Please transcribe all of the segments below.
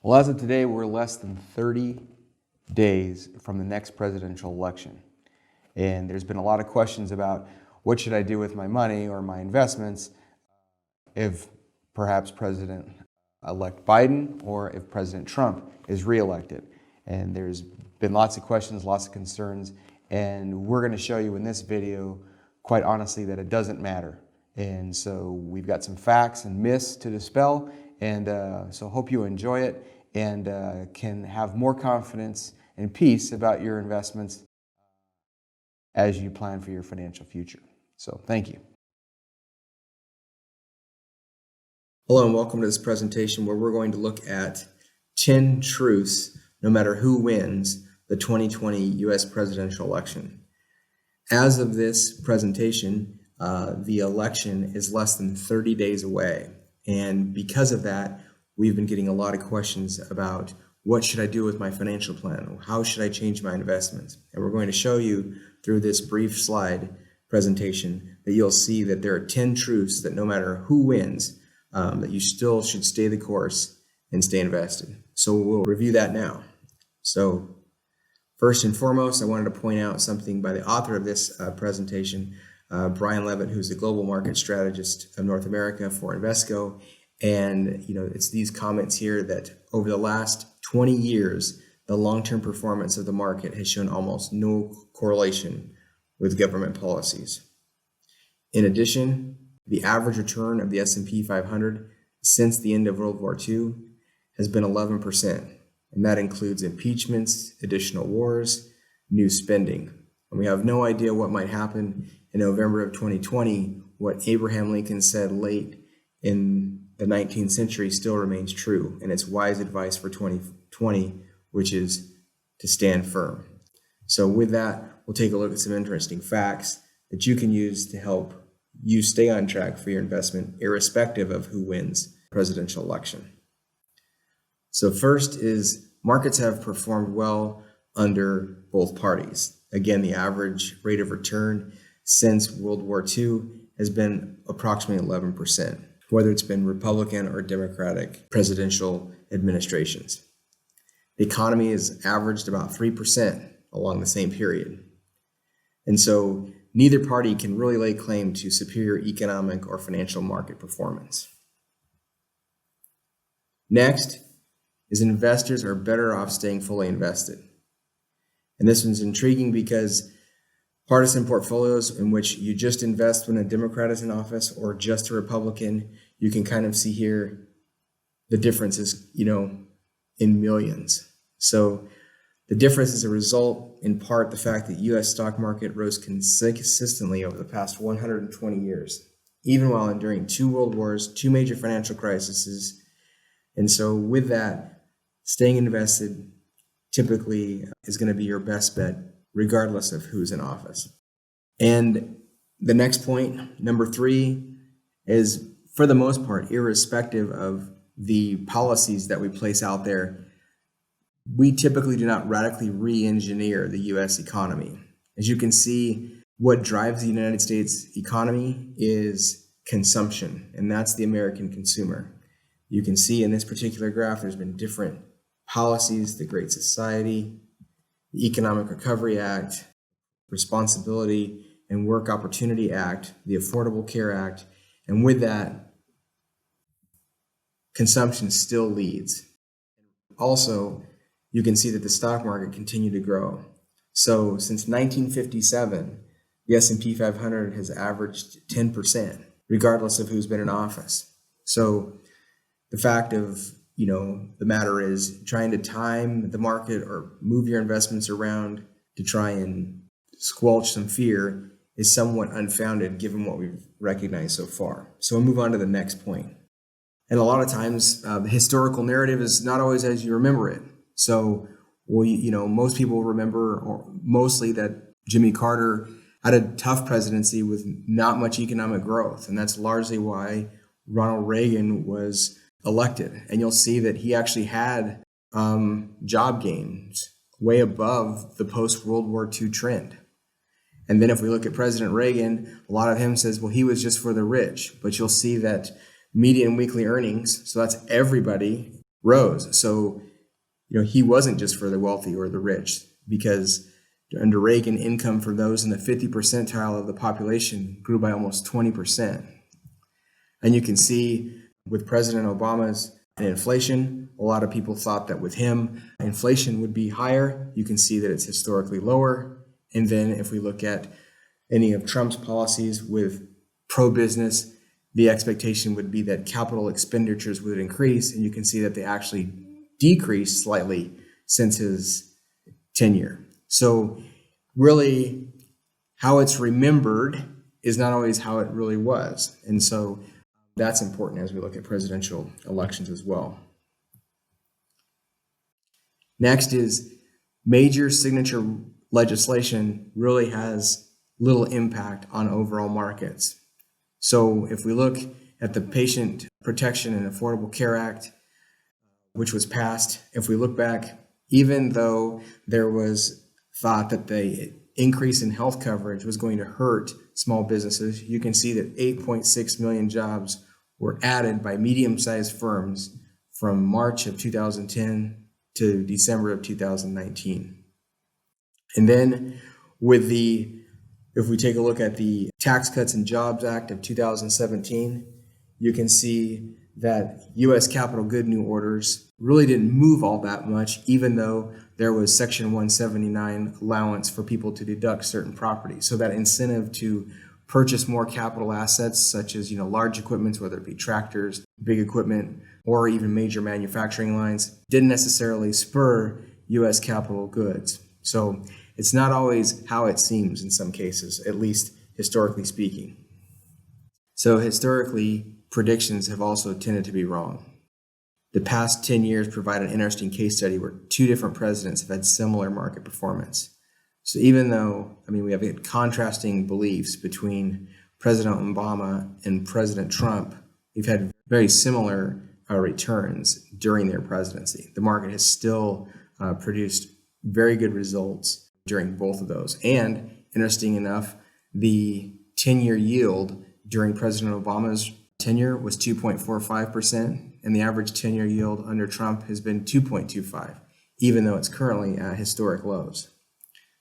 Well, as of today, we're less than 30 days from the next presidential election. And there's been a lot of questions about what should I do with my money or my investments if perhaps President-elect Biden or if President Trump is reelected. And there's been lots of questions, lots of concerns, and we're going to show you in this video, quite honestly, that it doesn't matter. And so we've got some facts and myths to dispel, and so hope you enjoy it and can have more confidence and peace about your investments as you plan for your financial future. So thank you. Hello and welcome to this presentation where we're going to look at 10 truths no matter who wins the 2020 U.S. presidential election. As of this presentation, the election is less than 30 days away. And because of that, we've been getting a lot of questions about what should I do with my financial plan? How should I change my investments? And we're going to show you through this brief slide presentation that you'll see that there are 10 truths that no matter who wins, that you still should stay the course and stay invested. So we'll review that now. So first and foremost, I wanted to point out something by the author of this presentation, Brian Levitt, who's the global market strategist of North America for Invesco. And it's these comments here that over the last 20 years, the long-term performance of the market has shown almost no correlation with government policies. In addition, the average return of the S&P 500 since the end of World War II has been 11%, and that includes impeachments, additional wars, new spending. And we have no idea what might happen in November of 2020. What Abraham Lincoln said late in the 19th century still remains true, and it's wise advice for 2020, which is to stand firm. So with that, we'll take a look at some interesting facts that you can use to help you stay on track for your investment, irrespective of who wins the presidential election. So first is markets have performed well under both parties. Again, the average rate of return since World War II has been approximately 11%, whether it's been Republican or Democratic presidential administrations. The economy has averaged about 3% along the same period. And so neither party can really lay claim to superior economic or financial market performance. Next is investors are better off staying fully invested. And this one's intriguing because partisan portfolios in which you just invest when a Democrat is in office or just a Republican, you can kind of see here the differences, in millions. So the difference is a result, in part, the fact that U.S. stock market rose consistently over the past 120 years, even while enduring 2 world wars, 2 major financial crises. And so with that, staying invested typically is going to be your best bet, regardless of who's in office. And the next point, number 3, is for the most part, irrespective of the policies that we place out there, we typically do not radically re-engineer the U.S. economy. As you can see, what drives the United States economy is consumption, and that's the American consumer. You can see in this particular graph, there's been different policies: the Great Society, the Economic Recovery Act, Responsibility and Work Opportunity Act, the Affordable Care Act, and with that, consumption still leads. Also, you can see that the stock market continued to grow. So since 1957, the S&P 500 has averaged 10%, regardless of who's been in office. So the fact of the matter is trying to time the market or move your investments around to try and squelch some fear is somewhat unfounded given what we've recognized so far. So we'll move on to the next point. And a lot of times, the historical narrative is not always as you remember it. So, most people remember mostly that Jimmy Carter had a tough presidency with not much economic growth. And that's largely why Ronald Reagan was elected. And you'll see that he actually had job gains way above the post-World War II trend. And then if we look at President Reagan, a lot of him says, well, he was just for the rich. But you'll see that median weekly earnings, so that's everybody rose. So, he wasn't just for the wealthy or the rich, because under Reagan, income for those in the 50 percentile of the population grew by almost 20%. And you can see with President Obama's inflation, a lot of people thought that with him, inflation would be higher. You can see that it's historically lower. And then if we look at any of Trump's policies with pro-business, the expectation would be that capital expenditures would increase. And you can see that they actually decreased slightly since his tenure. So really, how it's remembered is not always how it really was. And so that's important as we look at presidential elections as well. Next is major signature legislation really has little impact on overall markets. So if we look at the Patient Protection and Affordable Care Act, which was passed, if we look back, even though there was thought that the increase in health coverage was going to hurt small businesses, you can see that 8.6 million jobs were added by medium-sized firms from March of 2010 to December of 2019. And then if we take a look at the Tax Cuts and Jobs Act of 2017, you can see that U.S. capital good new orders really didn't move all that much, even though there was Section 179 allowance for people to deduct certain property. So that incentive to purchase more capital assets, such as large equipment, whether it be tractors, big equipment, or even major manufacturing lines, didn't necessarily spur U.S. capital goods. So it's not always how it seems in some cases, at least historically speaking. So historically, predictions have also tended to be wrong. The past 10 years provide an interesting case study where two different presidents have had similar market performance. So even though, we have contrasting beliefs between President Obama and President Trump, we've had very similar returns during their presidency. The market has still produced very good results during both of those. And interesting enough, the 10-year yield during President Obama's tenure was 2.45%, and the average 10-year yield under Trump has been 2.25, even though it's currently at historic lows.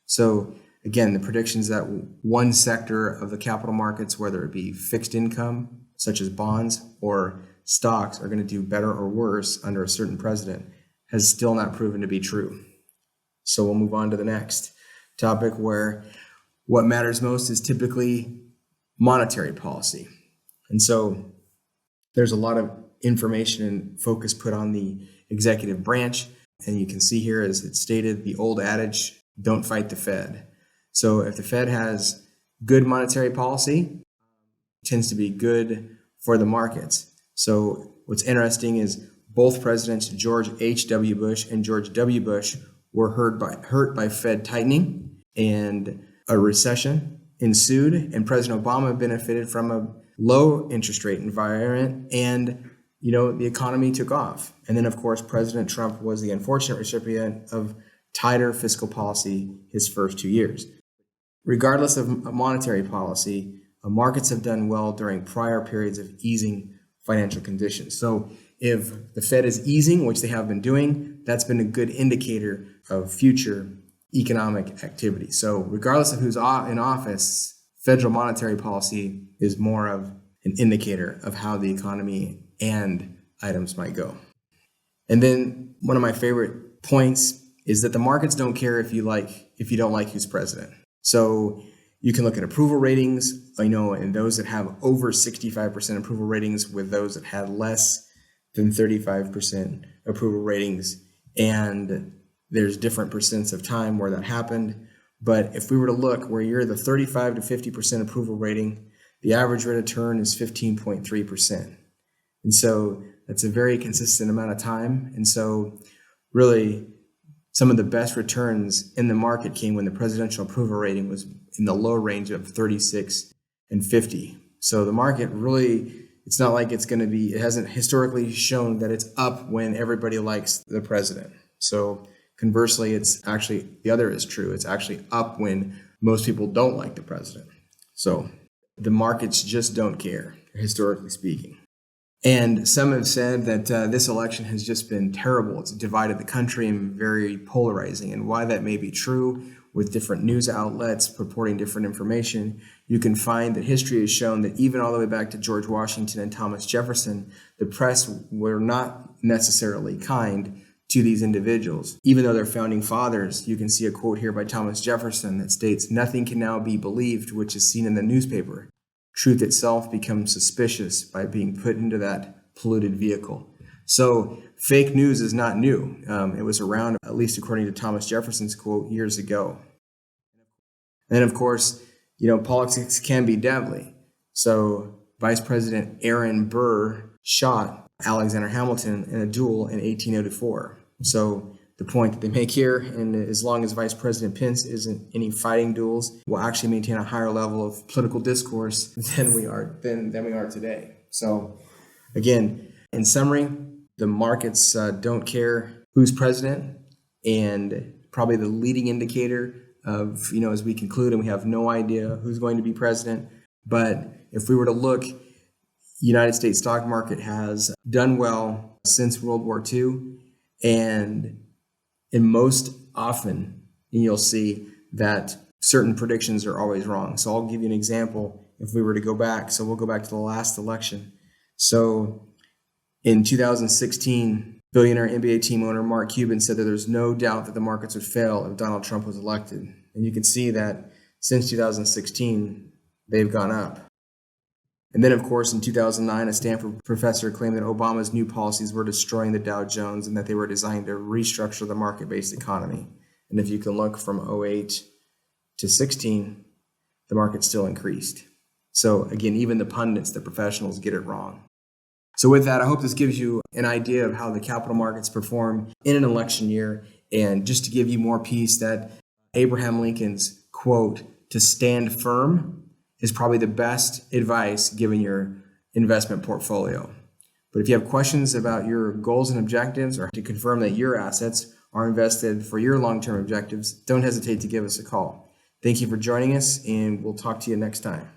So again, the predictions that one sector of the capital markets, whether it be fixed income, such as bonds, or stocks, are going to do better or worse under a certain president, has still not proven to be true. So we'll move on to the next topic, where what matters most is typically monetary policy. And so there's a lot of information and focus put on the executive branch. And you can see here, as it's stated, the old adage, don't fight the Fed. So if the Fed has good monetary policy, it tends to be good for the markets. So what's interesting is both presidents, George H.W. Bush and George W. Bush, were hurt by Fed tightening, and a recession ensued, and President Obama benefited from a low interest rate environment, and the economy took off. And then, of course, President Trump was the unfortunate recipient of tighter fiscal policy his first 2 years. Regardless of monetary policy, markets have done well during prior periods of easing financial conditions. So if the Fed is easing, which they have been doing, that's been a good indicator of future economic activity. So regardless of who's in office, federal monetary policy is more of an indicator of how the economy and items might go. And then one of my favorite points is that the markets don't care if you don't like who's president. So you can look at approval ratings, and those that have over 65% approval ratings with those that had less than 35% approval ratings. And there's different percents of time where that happened. But if we were to look where you're the 35 to 50% approval rating, the average rate of return is 15.3%. And so that's a very consistent amount of time. And so really, some of the best returns in the market came when the presidential approval rating was in the low range of 36 and 50. So the market really, it's not like it hasn't historically shown that it's up when everybody likes the president. So conversely, it's actually, the other is true. It's actually up when most people don't like the president. So the markets just don't care, historically speaking. And some have said that this election has just been terrible. It's divided the country and very polarizing. And why that may be true, with different news outlets purporting different information, you can find that history has shown that even all the way back to George Washington and Thomas Jefferson, the press were not necessarily kind to these individuals. Even though they're founding fathers, you can see a quote here by Thomas Jefferson that states, "Nothing can now be believed which is seen in the newspaper. Truth itself becomes suspicious by being put into that polluted vehicle." So fake news is not new. It was around, at least according to Thomas Jefferson's quote, years ago. And of course, politics can be deadly. So Vice President Aaron Burr shot Alexander Hamilton in a duel in 1884. So the point that they make here, and as long as Vice President Pence isn't any fighting duels, we'll actually maintain a higher level of political discourse than we are today. So again, in summary, the markets don't care who's president, and probably the leading indicator of, as we conclude, and we have no idea who's going to be president. But if we were to look, the United States stock market has done well since World War II, and most often you'll see that certain predictions are always wrong. So I'll give you an example. If we were to go back, so we'll go back to the last election. So in 2016, billionaire NBA team owner Mark Cuban said that there's no doubt that the markets would fail if Donald Trump was elected. And you can see that since 2016, they've gone up. And then, of course, in 2009, a Stanford professor claimed that Obama's new policies were destroying the Dow Jones and that they were designed to restructure the market-based economy. And if you can look from 2008 to 16, the market still increased. So again, even the pundits, the professionals, get it wrong. So with that, I hope this gives you an idea of how the capital markets perform in an election year, and just to give you more peace that Abraham Lincoln's quote, "To stand firm," is probably the best advice given your investment portfolio. But if you have questions about your goals and objectives, or to confirm that your assets are invested for your long-term objectives, don't hesitate to give us a call. Thank you for joining us, and we'll talk to you next time.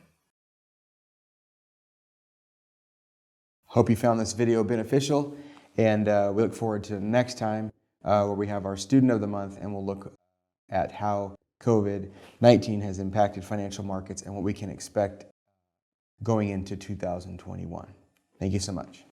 Hope you found this video beneficial, and we look forward to next time where we have our Student of the Month, and we'll look at how COVID-19 has impacted financial markets and what we can expect going into 2021. Thank you so much.